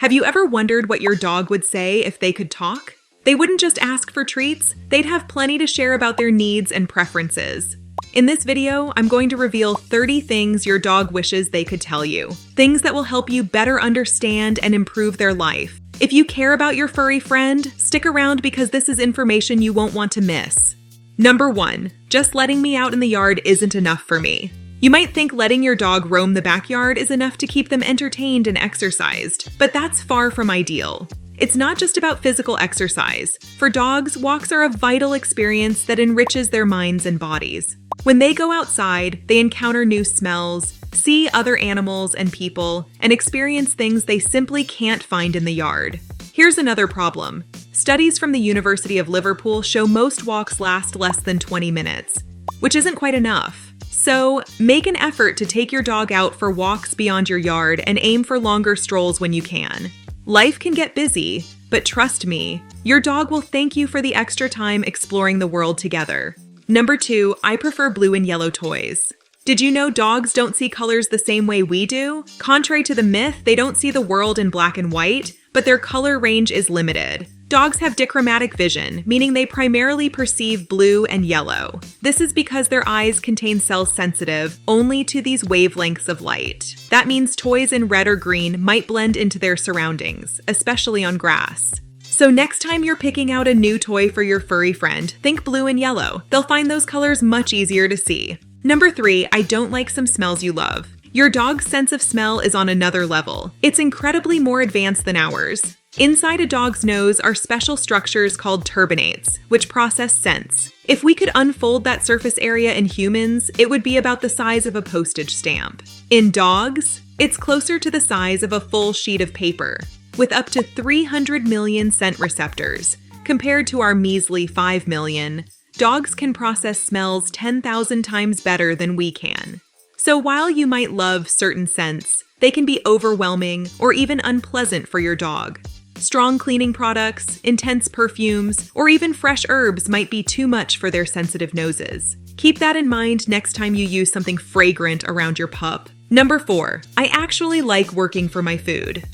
Have you ever wondered what your dog would say if they could talk? They wouldn't just ask for treats, they'd have plenty to share about their needs and preferences. In this video, I'm going to reveal 30 things your dog wishes they could tell you. Things that will help you better understand and improve their life. If you care about your furry friend, stick around because this is information you won't want to miss. Number 1. Just letting me out in the yard isn't enough for me. You might think letting your dog roam the backyard is enough to keep them entertained and exercised, but that's far from ideal. It's not just about physical exercise. For dogs, walks are a vital experience that enriches their minds and bodies. When they go outside, they encounter new smells, see other animals and people, and experience things they simply can't find in the yard. Here's another problem. Studies from the University of Liverpool show most walks last less than 20 minutes, which isn't quite enough. So, make an effort to take your dog out for walks beyond your yard and aim for longer strolls when you can. Life can get busy, but trust me, your dog will thank you for the extra time exploring the world together. Number 2, I prefer blue and yellow toys. Did you know dogs don't see colors the same way we do? Contrary to the myth, they don't see the world in black and white, but their color range is limited. Dogs have dichromatic vision, meaning they primarily perceive blue and yellow. This is because their eyes contain cells sensitive only to these wavelengths of light. That means toys in red or green might blend into their surroundings, especially on grass. So next time you're picking out a new toy for your furry friend, think blue and yellow. They'll find those colors much easier to see. Number 3, I don't like some smells you love. Your dog's sense of smell is on another level. It's incredibly more advanced than ours. Inside a dog's nose are special structures called turbinates, which process scents. If we could unfold that surface area in humans, it would be about the size of a postage stamp. In dogs, it's closer to the size of a full sheet of paper, with up to 300 million scent receptors. Compared to our measly 5 million, dogs can process smells 10,000 times better than we can. So while you might love certain scents, they can be overwhelming or even unpleasant for your dog. Strong cleaning products, intense perfumes, or even fresh herbs might be too much for their sensitive noses. Keep that in mind next time you use something fragrant around your pup. Number 4, I actually like working for my food.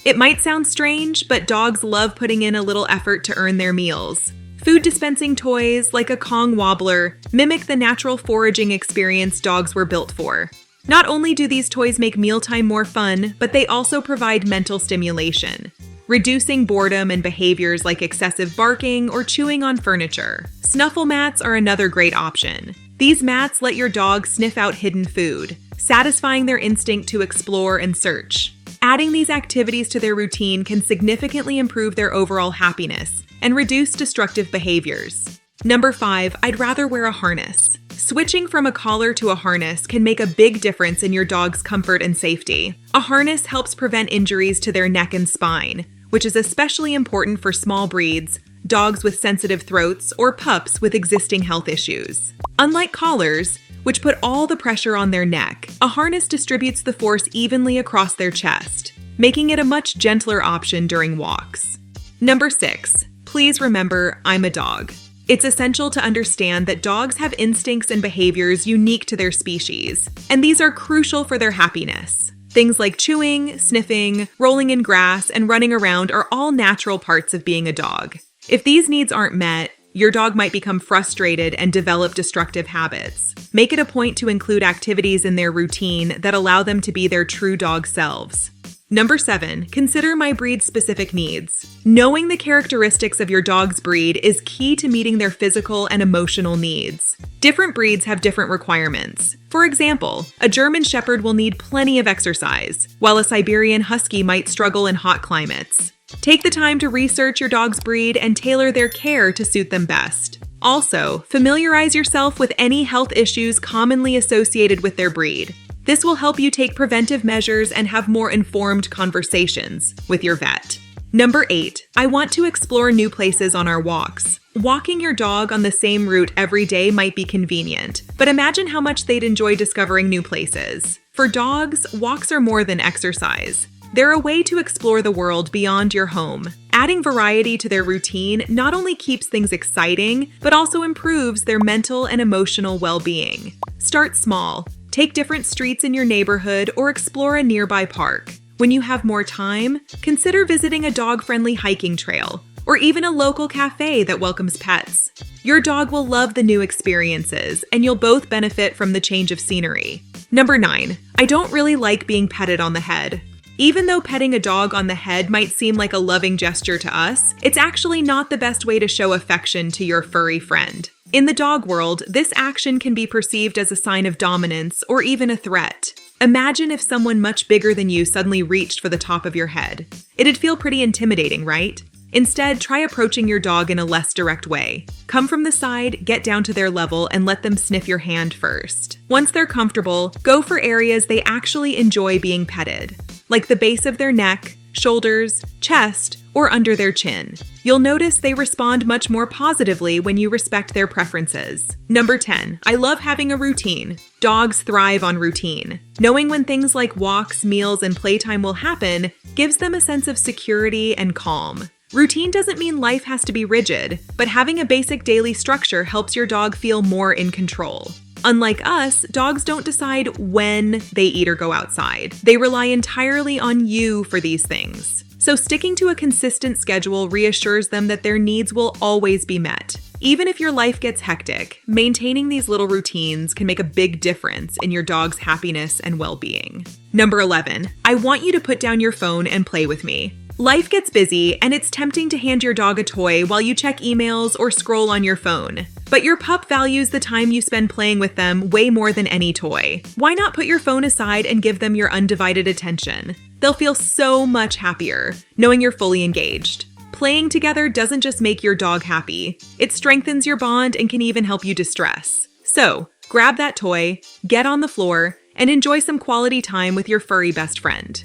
It might sound strange, but dogs love putting in a little effort to earn their meals. Food dispensing toys, like a Kong wobbler, mimic the natural foraging experience dogs were built for. Not only do these toys make mealtime more fun, but they also provide mental stimulation, reducing boredom and behaviors like excessive barking or chewing on furniture. Snuffle mats are another great option. These mats let your dog sniff out hidden food, satisfying their instinct to explore and search. Adding these activities to their routine can significantly improve their overall happiness and reduce destructive behaviors. Number 5, I'd rather wear a harness. Switching from a collar to a harness can make a big difference in your dog's comfort and safety. A harness helps prevent injuries to their neck and spine, which is especially important for small breeds, dogs with sensitive throats, or pups with existing health issues. Unlike collars, which put all the pressure on their neck, a harness distributes the force evenly across their chest, making it a much gentler option during walks. Number 6, please remember, I'm a dog. It's essential to understand that dogs have instincts and behaviors unique to their species, and these are crucial for their happiness. Things like chewing, sniffing, rolling in grass, and running around are all natural parts of being a dog. If these needs aren't met, your dog might become frustrated and develop destructive habits. Make it a point to include activities in their routine that allow them to be their true dog selves. Number 7, consider my breed's specific needs. Knowing the characteristics of your dog's breed is key to meeting their physical and emotional needs. Different breeds have different requirements. For example, a German Shepherd will need plenty of exercise, while a Siberian Husky might struggle in hot climates. Take the time to research your dog's breed and tailor their care to suit them best. Also, familiarize yourself with any health issues commonly associated with their breed. This will help you take preventive measures and have more informed conversations with your vet. Number 8, I want to explore new places on our walks. Walking your dog on the same route every day might be convenient, but imagine how much they'd enjoy discovering new places. For dogs, walks are more than exercise. They're a way to explore the world beyond your home. Adding variety to their routine not only keeps things exciting, but also improves their mental and emotional well-being. Start small. Take different streets in your neighborhood or explore a nearby park. When you have more time, consider visiting a dog-friendly hiking trail or even a local cafe that welcomes pets. Your dog will love the new experiences, and you'll both benefit from the change of scenery. Number 9, I don't really like being petted on the head. Even though petting a dog on the head might seem like a loving gesture to us, it's actually not the best way to show affection to your furry friend. In the dog world, this action can be perceived as a sign of dominance or even a threat. Imagine if someone much bigger than you suddenly reached for the top of your head. It'd feel pretty intimidating, right? Instead, try approaching your dog in a less direct way. Come from the side, get down to their level, and let them sniff your hand first. Once they're comfortable, go for areas they actually enjoy being petted, like the base of their neck, shoulders, chest, or under their chin. You'll notice they respond much more positively when you respect their preferences. Number 10, I love having a routine. Dogs thrive on routine. Knowing when things like walks, meals, and playtime will happen gives them a sense of security and calm. Routine doesn't mean life has to be rigid, but having a basic daily structure helps your dog feel more in control. Unlike us, dogs don't decide when they eat or go outside. They rely entirely on you for these things. So sticking to a consistent schedule reassures them that their needs will always be met. Even if your life gets hectic, maintaining these little routines can make a big difference in your dog's happiness and well-being. Number 11, I want you to put down your phone and play with me. Life gets busy, and it's tempting to hand your dog a toy while you check emails or scroll on your phone. But your pup values the time you spend playing with them way more than any toy. Why not put your phone aside and give them your undivided attention? They'll feel so much happier, knowing you're fully engaged. Playing together doesn't just make your dog happy, it strengthens your bond and can even help you distress. So, grab that toy, get on the floor, and enjoy some quality time with your furry best friend.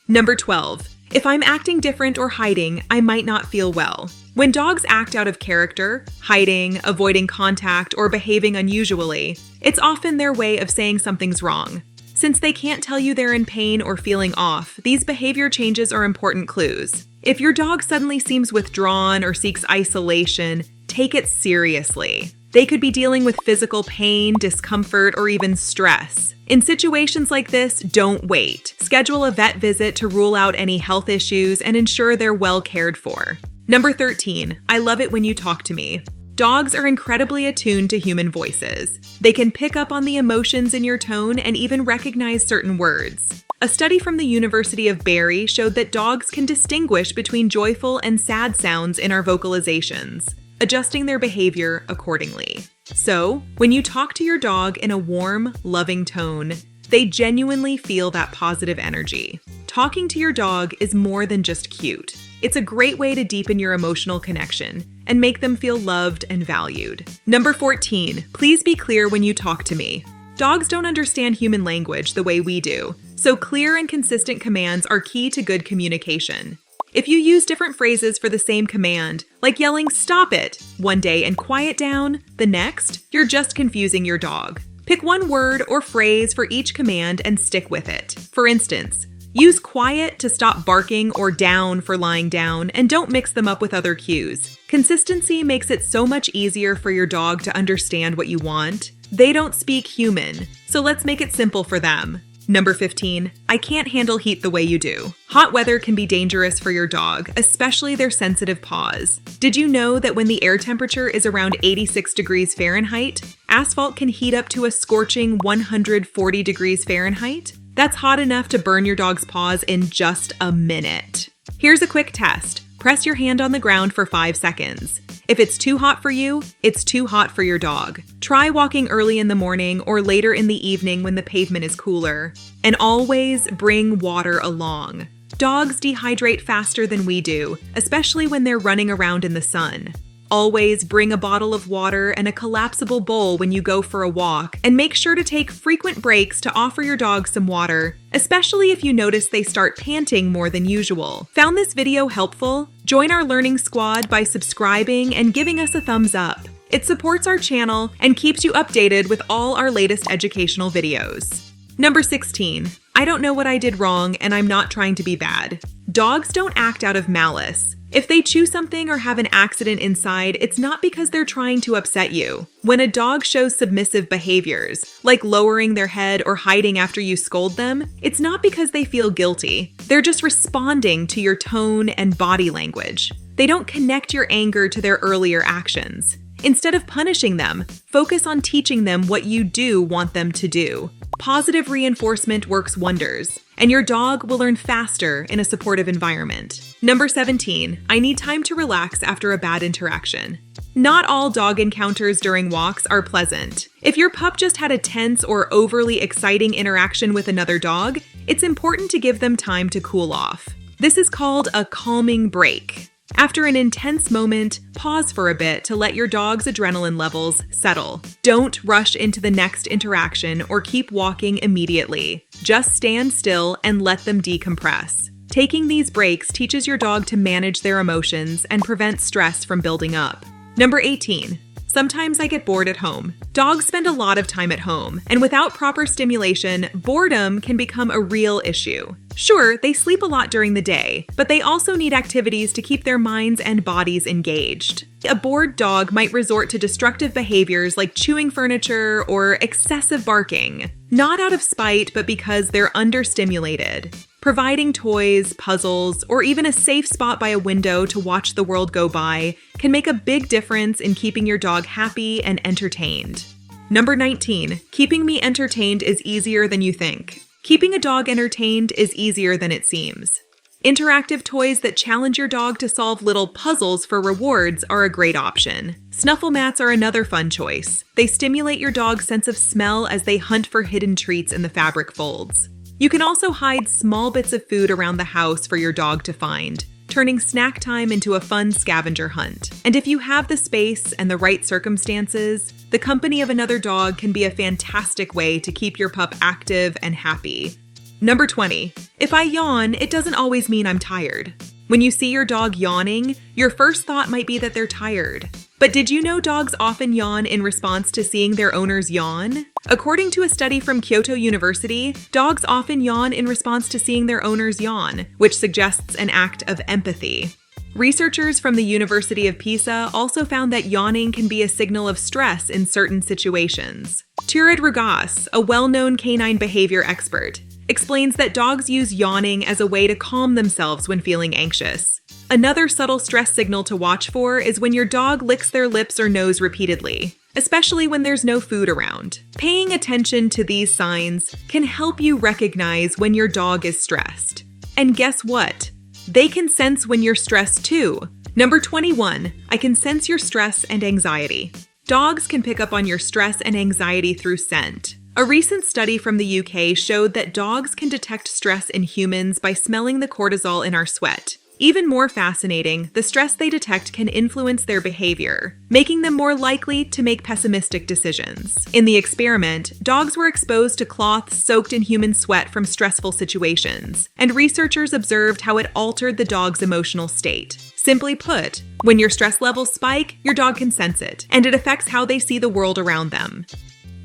Number 12. If I'm acting different or hiding, I might not feel well. When dogs act out of character, hiding, avoiding contact, or behaving unusually, it's often their way of saying something's wrong. Since they can't tell you they're in pain or feeling off, these behavior changes are important clues. If your dog suddenly seems withdrawn or seeks isolation, take it seriously. They could be dealing with physical pain, discomfort, or even stress. In situations like this, don't wait. Schedule a vet visit to rule out any health issues and ensure they're well cared for. Number 13, I love it when you talk to me. Dogs are incredibly attuned to human voices. They can pick up on the emotions in your tone and even recognize certain words. A study from the University of Bury showed that dogs can distinguish between joyful and sad sounds in our vocalizations, adjusting their behavior accordingly. So, when you talk to your dog in a warm, loving tone, they genuinely feel that positive energy. Talking to your dog is more than just cute. It's a great way to deepen your emotional connection and make them feel loved and valued. Number 14, please be clear when you talk to me. Dogs don't understand human language the way we do, so clear and consistent commands are key to good communication. If you use different phrases for the same command, like yelling "stop it" one day and "quiet down" the next, you're just confusing your dog. Pick one word or phrase for each command and stick with it. For instance, use "quiet" to stop barking or "down" for lying down, and don't mix them up with other cues. Consistency makes it so much easier for your dog to understand what you want. They don't speak human, so let's make it simple for them. Number 15, I can't handle heat the way you do. Hot weather can be dangerous for your dog, especially their sensitive paws. Did you know that when the air temperature is around 86 degrees Fahrenheit, asphalt can heat up to a scorching 140 degrees Fahrenheit? That's hot enough to burn your dog's paws in just a minute. Here's a quick test. Press your hand on the ground for 5 seconds. If it's too hot for you, it's too hot for your dog. Try walking early in the morning or later in the evening when the pavement is cooler. And always bring water along. Dogs dehydrate faster than we do, especially when they're running around in the sun. Always bring a bottle of water and a collapsible bowl when you go for a walk, and make sure to take frequent breaks to offer your dog some water, especially if you notice they start panting more than usual. Found this video helpful? Join our learning squad by subscribing and giving us a thumbs up. It supports our channel and keeps you updated with all our latest educational videos. Number 16. I don't know what I did wrong and I'm not trying to be bad. Dogs don't act out of malice. If they chew something or have an accident inside, it's not because they're trying to upset you. When a dog shows submissive behaviors, like lowering their head or hiding after you scold them, it's not because they feel guilty. They're just responding to your tone and body language. They don't connect your anger to their earlier actions. Instead of punishing them, focus on teaching them what you do want them to do. Positive reinforcement works wonders, and your dog will learn faster in a supportive environment. Number 17, I need time to relax after a bad interaction. Not all dog encounters during walks are pleasant. If your pup just had a tense or overly exciting interaction with another dog, it's important to give them time to cool off. This is called a calming break. After an intense moment, pause for a bit to let your dog's adrenaline levels settle. Don't rush into the next interaction or keep walking immediately. Just stand still and let them decompress. Taking these breaks teaches your dog to manage their emotions and prevent stress from building up. Number 18. Sometimes I get bored at home. Dogs spend a lot of time at home, and without proper stimulation, boredom can become a real issue. Sure, they sleep a lot during the day, but they also need activities to keep their minds and bodies engaged. A bored dog might resort to destructive behaviors like chewing furniture or excessive barking, not out of spite, but because they're understimulated. Providing toys, puzzles, or even a safe spot by a window to watch the world go by can make a big difference in keeping your dog happy and entertained. Number 19, keeping me entertained is easier than you think. Keeping a dog entertained is easier than it seems. Interactive toys that challenge your dog to solve little puzzles for rewards are a great option. Snuffle mats are another fun choice. They stimulate your dog's sense of smell as they hunt for hidden treats in the fabric folds. You can also hide small bits of food around the house for your dog to find, turning snack time into a fun scavenger hunt. And if you have the space and the right circumstances, the company of another dog can be a fantastic way to keep your pup active and happy. Number 20. If I yawn, it doesn't always mean I'm tired. When you see your dog yawning, your first thought might be that they're tired. But did you know dogs often yawn in response to seeing their owners yawn? According to a study from Kyoto University, dogs often yawn in response to seeing their owners yawn, which suggests an act of empathy. Researchers from the University of Pisa also found that yawning can be a signal of stress in certain situations. Turid Rugas, a well-known canine behavior expert, explains that dogs use yawning as a way to calm themselves when feeling anxious. Another subtle stress signal to watch for is when your dog licks their lips or nose repeatedly, especially when there's no food around. Paying attention to these signs can help you recognize when your dog is stressed. And guess what? They can sense when you're stressed too. Number 21, I can sense your stress and anxiety. Dogs can pick up on your stress and anxiety through scent. A recent study from the UK showed that dogs can detect stress in humans by smelling the cortisol in our sweat. Even more fascinating, the stress they detect can influence their behavior, making them more likely to make pessimistic decisions. In the experiment, dogs were exposed to cloths soaked in human sweat from stressful situations, and researchers observed how it altered the dog's emotional state. Simply put, when your stress levels spike, your dog can sense it, and it affects how they see the world around them.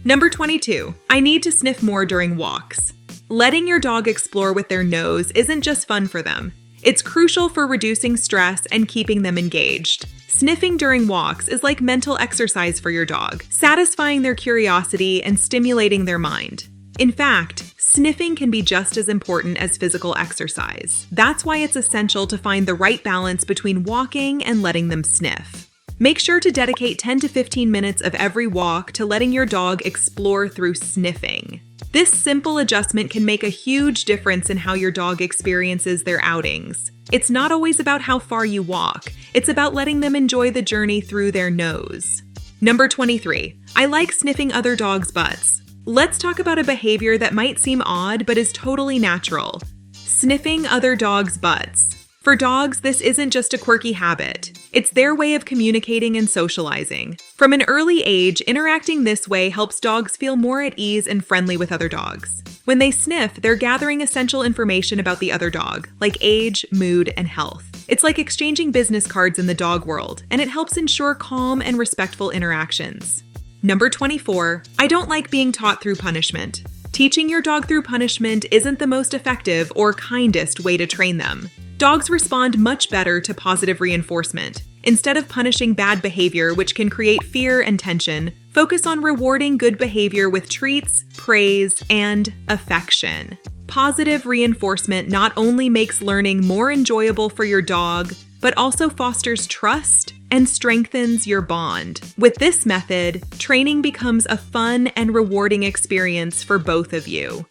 Number 22, I need to sniff more during walks. Letting your dog explore with their nose isn't just fun for them. It's crucial for reducing stress and keeping them engaged. Sniffing during walks is like mental exercise for your dog, satisfying their curiosity and stimulating their mind. In fact, sniffing can be just as important as physical exercise. That's why it's essential to find the right balance between walking and letting them sniff. Make sure to dedicate 10 to 15 minutes of every walk to letting your dog explore through sniffing. This simple adjustment can make a huge difference in how your dog experiences their outings. It's not always about how far you walk. It's about letting them enjoy the journey through their nose. Number 23. I like sniffing other dogs' butts. Let's talk about a behavior that might seem odd but is totally natural. Sniffing other dogs' butts. For dogs, this isn't just a quirky habit. It's their way of communicating and socializing. From an early age, interacting this way helps dogs feel more at ease and friendly with other dogs. When they sniff, they're gathering essential information about the other dog, like age, mood, and health. It's like exchanging business cards in the dog world, and it helps ensure calm and respectful interactions. Number 24, I don't like being taught through punishment. Teaching your dog through punishment isn't the most effective or kindest way to train them. Dogs respond much better to positive reinforcement. Instead of punishing bad behavior, which can create fear and tension, focus on rewarding good behavior with treats, praise, and affection. Positive reinforcement not only makes learning more enjoyable for your dog, but also fosters trust and strengthens your bond. With this method, training becomes a fun and rewarding experience for both of you.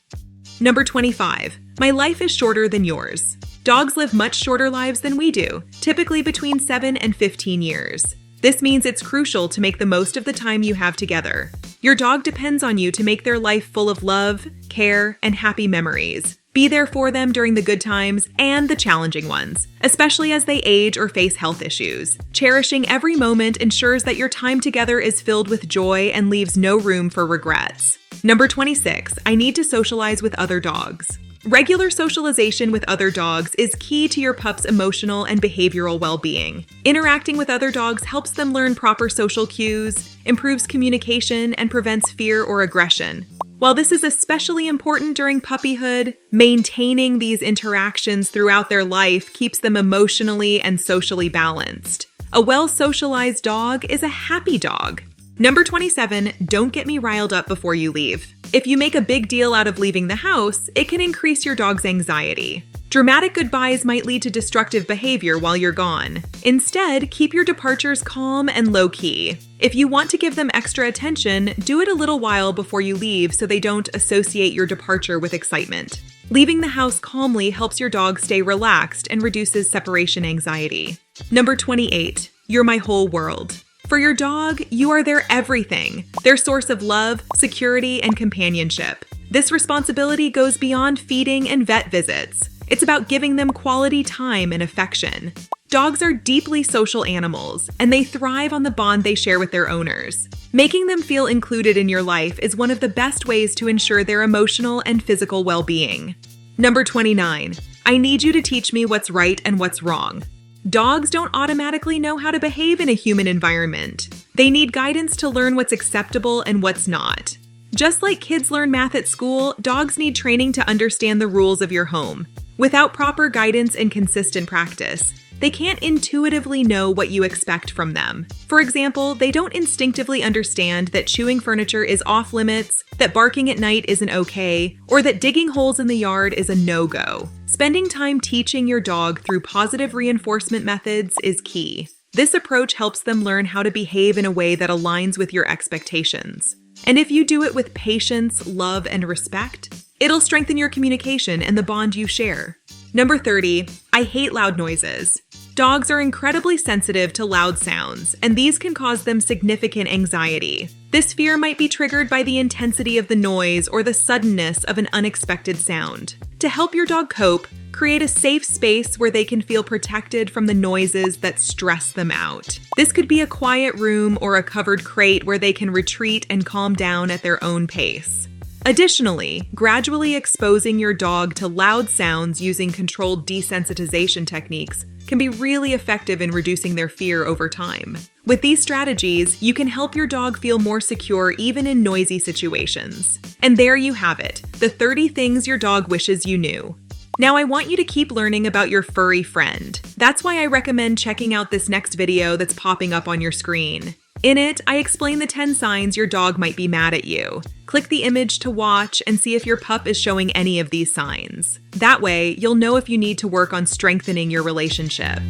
Number 25. My life is shorter than yours. Dogs live much shorter lives than we do, typically between 7 and 15 years. This means it's crucial to make the most of the time you have together. Your dog depends on you to make their life full of love, care, and happy memories. Be there for them during the good times and the challenging ones, especially as they age or face health issues. Cherishing every moment ensures that your time together is filled with joy and leaves no room for regrets. Number 26. I need to socialize with other dogs. Regular socialization with other dogs is key to your pup's emotional and behavioral well-being. Interacting with other dogs helps them learn proper social cues, improves communication, and prevents fear or aggression. While this is especially important during puppyhood, maintaining these interactions throughout their life keeps them emotionally and socially balanced. A well-socialized dog is a happy dog. Number 27, don't get me riled up before you leave. If you make a big deal out of leaving the house, it can increase your dog's anxiety. Dramatic goodbyes might lead to destructive behavior while you're gone. Instead, keep your departures calm and low-key. If you want to give them extra attention, do it a little while before you leave so they don't associate your departure with excitement. Leaving the house calmly helps your dog stay relaxed and reduces separation anxiety. Number 28, you're my whole world. For your dog, you are their everything, their source of love, security, and companionship. This responsibility goes beyond feeding and vet visits. It's about giving them quality time and affection. Dogs are deeply social animals, and they thrive on the bond they share with their owners. Making them feel included in your life is one of the best ways to ensure their emotional and physical well-being. Number 29. I need you to teach me what's right and what's wrong. Dogs don't automatically know how to behave in a human environment. They need guidance to learn what's acceptable and what's not. Just like kids learn math at school, dogs need training to understand the rules of your home. Without proper guidance and consistent practice, they can't intuitively know what you expect from them. For example, they don't instinctively understand that chewing furniture is off limits, that barking at night isn't okay, or that digging holes in the yard is a no-go. Spending time teaching your dog through positive reinforcement methods is key. This approach helps them learn how to behave in a way that aligns with your expectations. And if you do it with patience, love, and respect, it'll strengthen your communication and the bond you share. Number 30, I hate loud noises. Dogs are incredibly sensitive to loud sounds, and these can cause them significant anxiety. This fear might be triggered by the intensity of the noise or the suddenness of an unexpected sound. To help your dog cope, create a safe space where they can feel protected from the noises that stress them out. This could be a quiet room or a covered crate where they can retreat and calm down at their own pace. Additionally, gradually exposing your dog to loud sounds using controlled desensitization techniques can be really effective in reducing their fear over time. With these strategies, you can help your dog feel more secure even in noisy situations. And there you have it, the 30 things your dog wishes you knew. Now I want you to keep learning about your furry friend. That's why I recommend checking out this next video that's popping up on your screen. In it, I explain the 10 signs your dog might be mad at you. Click the image to watch and see if your pup is showing any of these signs. That way, you'll know if you need to work on strengthening your relationship.